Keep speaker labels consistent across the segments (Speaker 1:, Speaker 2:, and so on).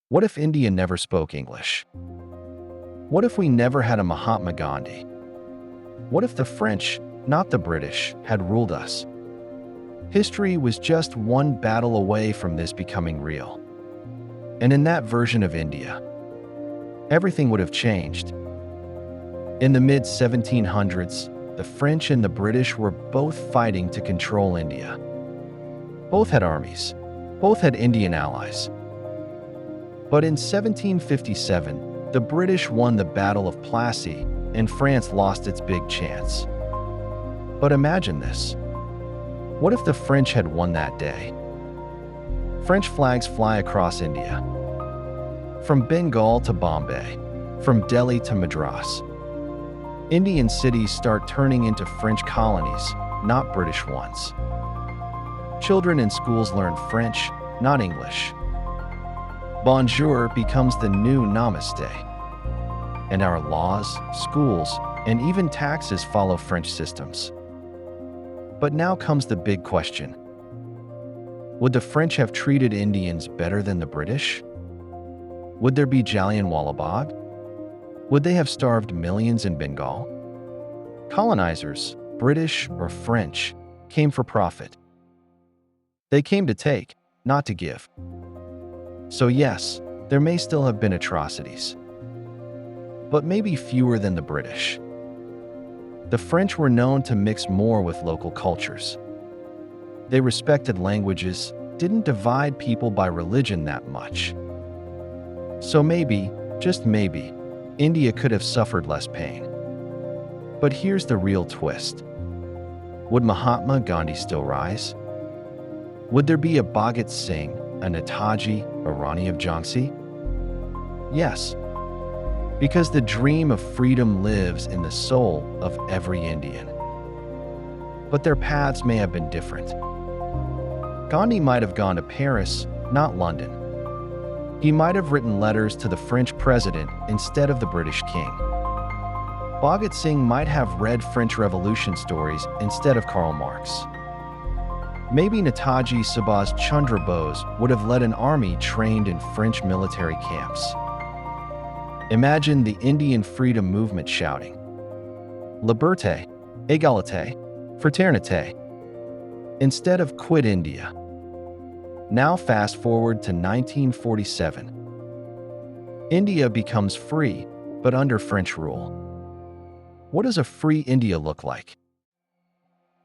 Speaker 1: What if India never spoke English? What if we never had a Mahatma Gandhi? What if the French, not the British, had ruled us? History was just one battle away from this becoming real. And in that version of India, everything would have changed. In the mid-1700s, the French and the British were both fighting to control India. Both had armies. Both had Indian allies. But in 1757, the British won the Battle of Plassey, and France lost its big chance. But imagine this. What if the French had won that day? French flags fly across India. From Bengal to Bombay, from Delhi to Madras. Indian cities start turning into French colonies, not British ones. Children in schools learn French, not English. Bonjour becomes the new namaste. And our laws, schools, and even taxes follow French systems. But now comes the big question. Would the French have treated Indians better than the British? Would there be Jallianwala Bagh? Would they have starved millions in Bengal? Colonizers, British or French, came for profit. They came to take, not to give. So yes, there may still have been atrocities. But maybe fewer than the British. The French were known to mix more with local cultures. They respected languages, didn't divide people by religion that much. So maybe, just maybe, India could have suffered less pain. But here's the real twist. Would Mahatma Gandhi still rise? Would there be a Bhagat Singh, a Netaji, a Rani of Jhansi? Yes, because the dream of freedom lives in the soul of every Indian. But their paths may have been different. Gandhi might have gone to Paris, not London. He might have written letters to the French president instead of the British king. Bhagat Singh might have read French Revolution stories instead of Karl Marx. Maybe Netaji Subhas Chandra Bose would have led an army trained in French military camps. Imagine the Indian freedom movement shouting, Liberté, Égalité, Fraternité, instead of quit India. Now fast forward to 1947. India becomes free, but under French rule. What does a free India look like?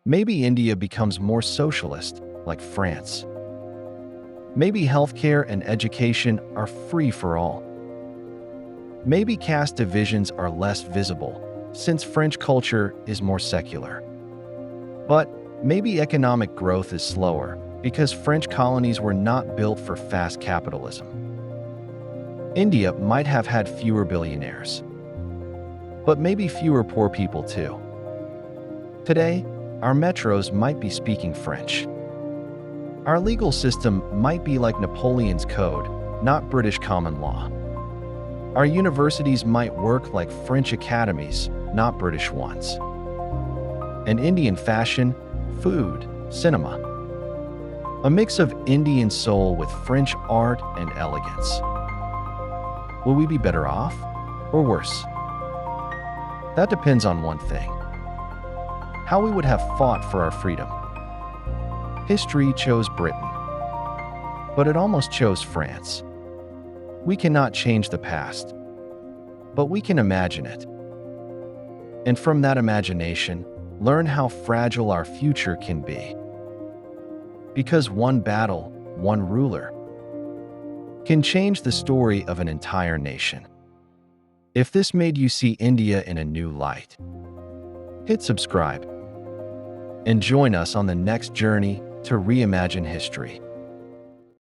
Speaker 1: Maybe India becomes more socialist, like France. Maybe healthcare and education are free for all. Maybe caste divisions are less visible, since French culture is more secular. But maybe economic growth is slower, because French colonies were not built for fast capitalism. India might have had fewer billionaires. But maybe fewer poor people too. Today, our metros might be speaking French. Our legal system might be like Napoleon's code, not British common law. Our universities might work like French academies, not British ones. And Indian fashion, food, cinema. A mix of Indian soul with French art and elegance. Will we be better off or worse? That depends on one thing. How we would have fought for our freedom. History chose Britain, but it almost chose France. We cannot change the past, but we can imagine it. And from that imagination, learn how fragile our future can be. Because one battle, one ruler, can change the story of an entire nation. If this made you see India in a new light, hit subscribe and join us on the next journey to reimagine history.